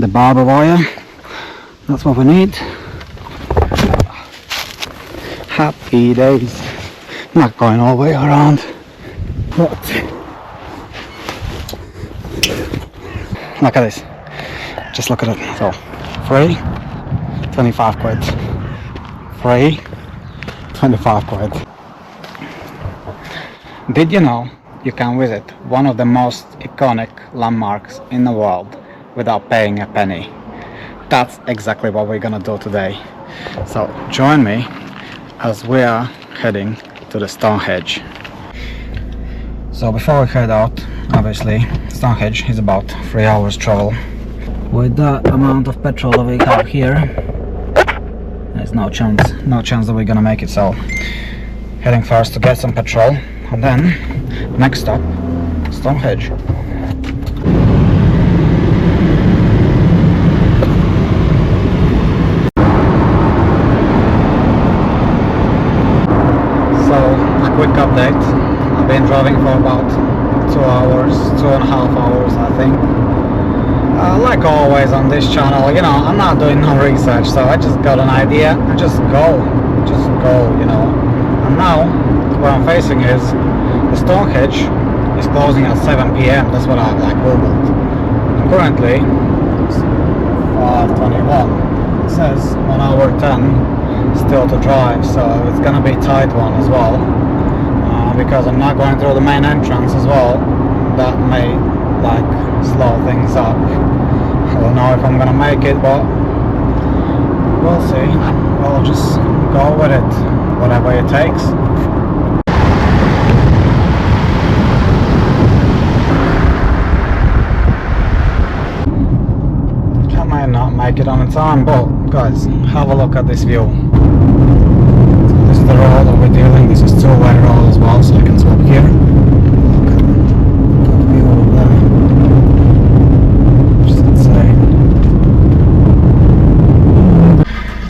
the barber wire. That's what we need. Happy days. Not going all the way around, but look at this. Just look at it. So, free, 25 quid. Free, 25 quid. Did you know you can visit one of the most iconic landmarks in the world without paying a penny? That's exactly what we're gonna do today. So join me as we are heading to the Stonehenge. So before we head out, obviously Stonehenge is about 3 hours travel. With that amount of petrol that we have here, there's no chance that we're gonna make it. So heading first to get some petrol, and then next stop, Stonehenge. So a quick update. I've been driving for about 2 hours, 2.5 hours I think. Like always on this channel, you know, I'm not doing no research, so I just got an idea and just go, you know. And now what I'm facing is the Stonehenge is closing at 7 p.m. That's what I like googled. And currently it's 5:21. It says 1 hour 10 still to drive, so it's gonna be a tight one as well, because I'm not going through the main entrance as well. That may like slow things up. I don't know if I'm gonna make it, but we'll see. I'll just go with it, whatever it takes. I might not make it on time, but guys, have a look at this view. So this is the road that we're dealing. This is two-way road as well, so I can swap here. Look at the view over there. Just insane.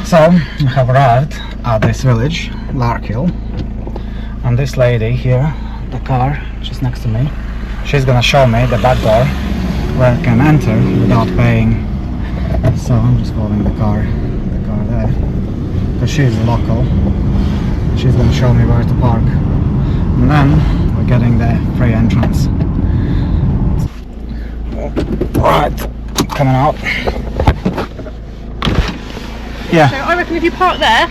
So we have arrived at this village, Larkhill, and this lady here, the car just next to me, she's gonna show me the back door where I can enter without paying. So I'm just following the car there, because she's local. She's gonna show me where to park, and then we're getting the free entrance. Right, coming out. Yeah. So I reckon if you park there,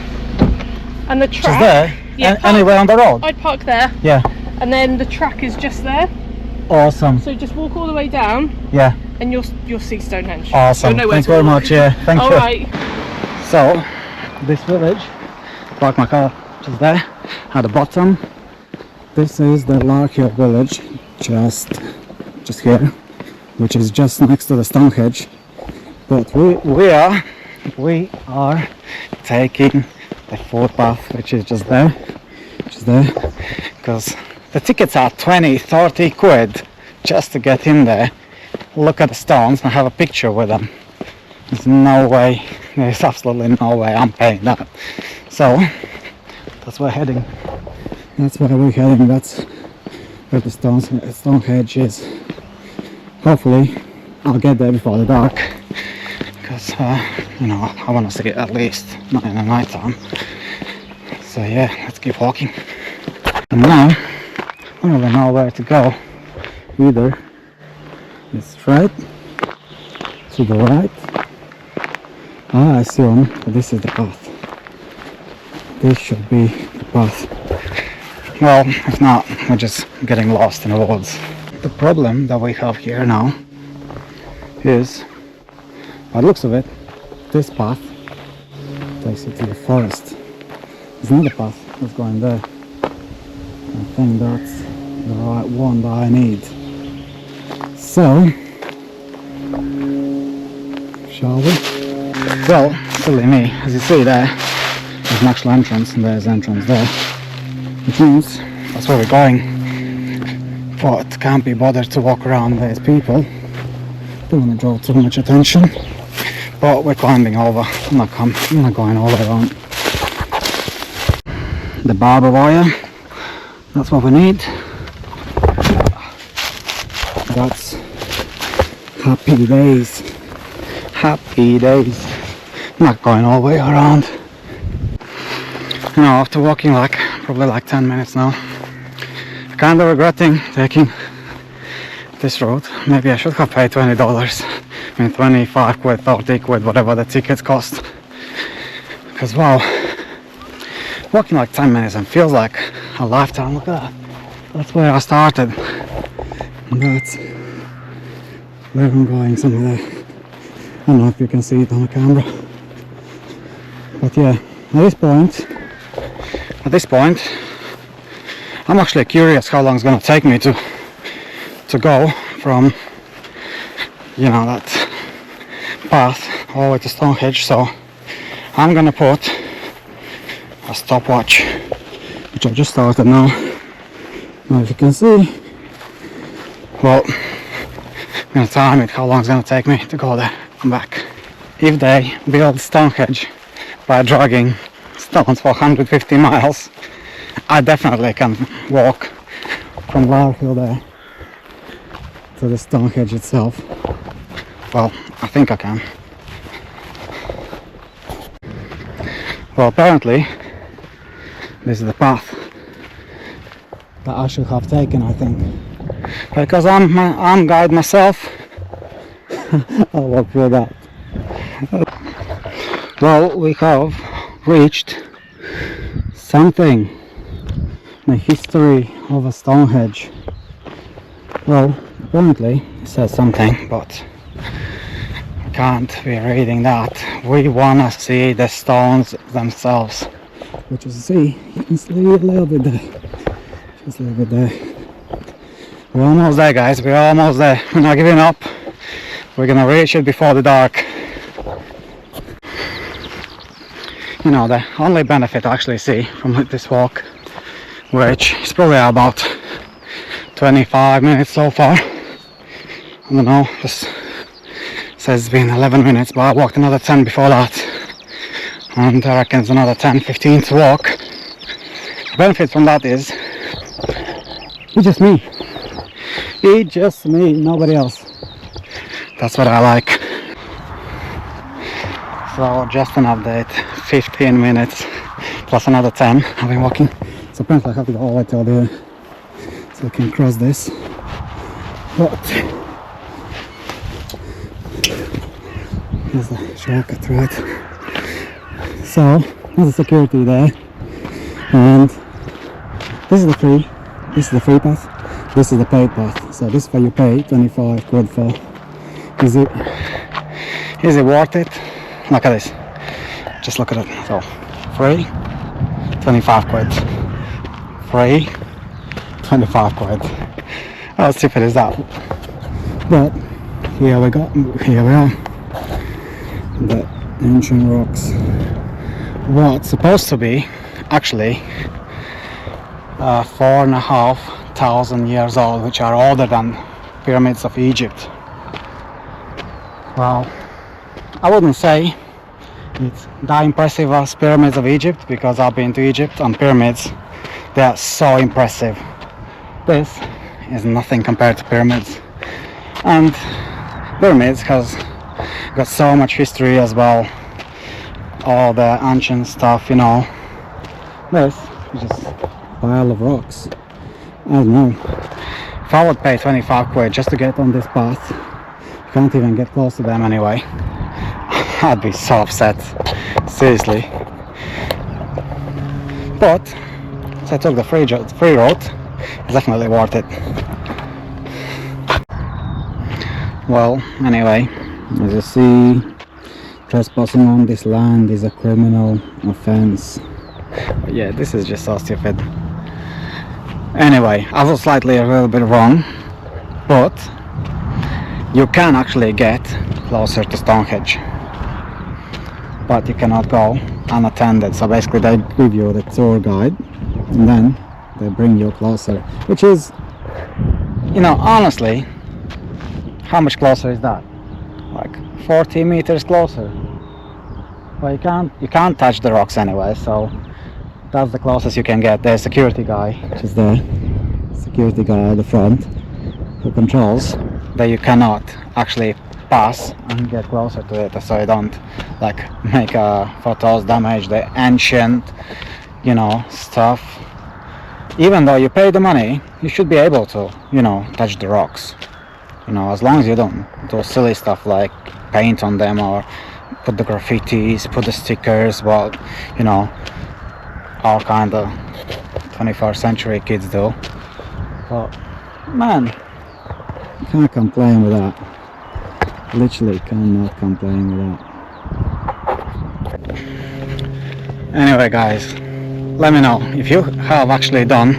and the track... She's there? Yeah, anywhere on the road? I'd park there. Yeah. And then the track is just there. Awesome. So just walk all the way down. Yeah. And you'll see Stonehenge. Awesome. Thank you very much. Yeah. Thank you. All right. So this village, park my car just there at the bottom. This is the Larkhill village, just here, which is just next to the Stonehenge. But we are taking the footpath, which is just there, because the tickets are 20-30 quid just to get in there, look at the stones and have a picture with them. There's no way, there's absolutely no way I'm paying that. So that's where we're heading. That's where the Stonehenge is. Hopefully I'll get there before the dark, because you know, I want to see it at least not in the night time. So yeah, let's keep walking. And now I don't even know where to go either. It's straight to the right. I assume this is the path. This should be the path. Well, if not, we're just getting lost in the woods. The problem that we have here now is, by the looks of it, this path takes you to the forest. There's another path that's going there. I think that's the right one that I need. So, shall we? Well, silly me, as you see there, there's an actual entrance, and there's entrance there, which means that's where we're going. But can't be bothered to walk around, there's people. Don't want to draw too much attention, but we're climbing over. I'm not going all the way around. The barber wire, that's what we need. That's happy days. Happy days. Not going all the way around. You know, after walking like probably like 10 minutes now, kind of regretting taking this road. Maybe I should have paid $20. I mean 25 quid, 30 quid, whatever the tickets cost. Because wow, walking like 10 minutes and feels like a lifetime. Look at that. That's where I started. And that's where I'm going somewhere there. I don't know if you can see it on the camera. But yeah, at this point, I'm actually curious how long it's gonna take me to go from, you know, that path all the way to Stonehenge. So I'm gonna put a stopwatch, which I've just started now. Now if you can see, well, I'm gonna time it how long it's gonna take me to go there and back. If they build Stonehenge by dragging stones for 150 miles, I definitely can walk from Larkhill there to the Stonehenge itself. Well, I think I can. Well, apparently this is the path that I should have taken, I think, because I'm guide myself. I'll walk through that. Well, we have reached something, the history of a Stonehenge. Well, apparently it says something, but I can't be reading that. We wanna see the stones themselves, which is, see, you can see a little bit there, just a little bit there. We're almost there, guys, we're almost there. We're not giving up. We're gonna reach it before the dark. You know, the only benefit I actually see from this walk, which is probably about 25 minutes so far. I don't know, this says it's been 11 minutes, but I walked another 10 before that, and I reckon it's another 10-15 to walk. The benefit from that is it's just me. It's just me, nobody else. That's what I like. So just an update, 15 minutes plus another 10 I've been walking. So apparently I have to go all the way till there so I can cross this. But there's the shortcut, right? So there's the security there, and this is the free path, this is the paid path. So this is where you pay 25 quid for. Is it worth it? Look at this, just look at it. So free, 25 quid, free, 25 quid. How stupid is that? But here we are, the ancient rocks. What's supposed to be actually 4,500 years old, which are older than pyramids of Egypt. Well, I wouldn't say it's that impressive as pyramids of Egypt, because I've been to Egypt and pyramids, they are so impressive. This is nothing compared to pyramids, and pyramids has got so much history as well, all the ancient stuff, you know. This is just a pile of rocks. I don't know, if I would pay 25 quid just to get on this path, you can't even get close to them anyway, I'd be so upset, seriously. But so I took the free road, it's definitely worth it. Well, anyway, as you see, trespassing on this land is a criminal offense. But yeah, this is just so stupid. Anyway, I was slightly a little bit wrong, but you can actually get closer to Stonehenge, but you cannot go unattended. So basically they give you the tour guide and then they bring you closer, which is, you know, honestly, how much closer is that? Like 40 meters closer. Well, you can't touch the rocks anyway, so that's the closest you can get. There's a security guy, which is the security guy at the front, who controls that you cannot actually pass and get closer to it, so I don't like make photos, damage the ancient, you know, stuff. Even though you pay the money, you should be able to, you know, touch the rocks, you know, as long as you don't do silly stuff like paint on them or put the graffitis, put the stickers, what, you know, all kind of 21st century kids do. But man, can't complain with that. Literally cannot complain with that. Anyway guys, let me know if you have actually done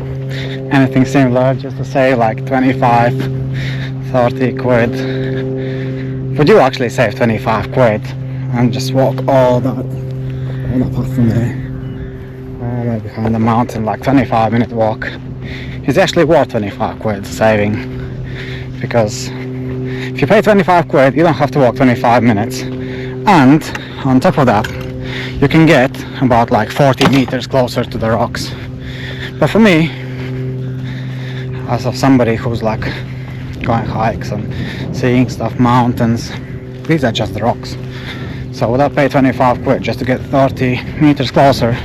anything similar, just to say like 25, 30 quid. Would you actually save 25 quid and just walk all that path from there, all the way behind the mountain, like 25-minute walk? It's actually worth 25 quid saving, because if you pay 25 quid, you don't have to walk 25 minutes, and on top of that, you can get about like 40 meters closer to the rocks. But for me, as of somebody who's like going hikes and seeing stuff, mountains, these are just the rocks. So would I pay 25 quid just to get 30 meters closer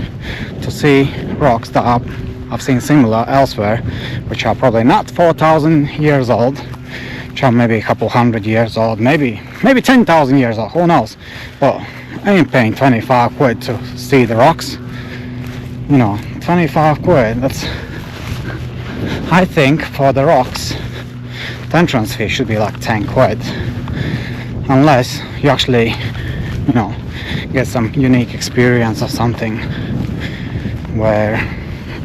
to see rocks that I've seen similar elsewhere, which are probably not 4,000 years old, which are maybe a couple hundred years old, maybe 10,000 years old, who knows? But I ain't paying 25 quid to see the rocks. You know, 25 quid, that's, I think for the rocks, the entrance fee should be like 10 quid. Unless you actually, you know, get some unique experience or something where,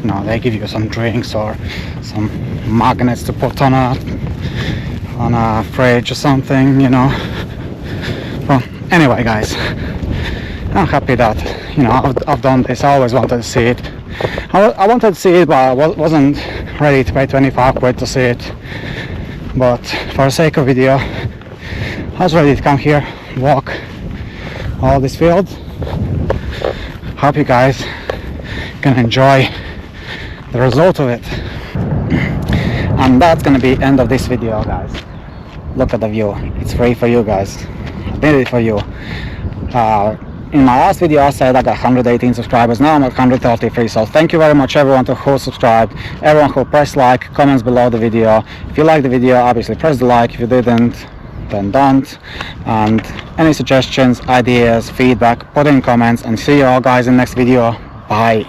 you know, they give you some drinks or some magnets to put on a fridge or something, you know. Well, anyway guys, I'm happy that, you know, I've done this. I always wanted to see it. I wanted to see it, but I wasn't ready to pay 25 quid to see it. But for the sake of video, I was ready to come here, walk all this field. Hope you guys can enjoy the result of it. And that's gonna be end of this video, guys. Look at the view, it's free for you guys. I did it for you. In my last video I said I got 118 subscribers, now I'm at 133, so thank you very much everyone who subscribed, everyone who pressed like, comments below the video. If you liked the video, obviously press the like. If you didn't, then don't. And any suggestions, ideas, feedback, put in comments, and see you all guys in the next video. Bye.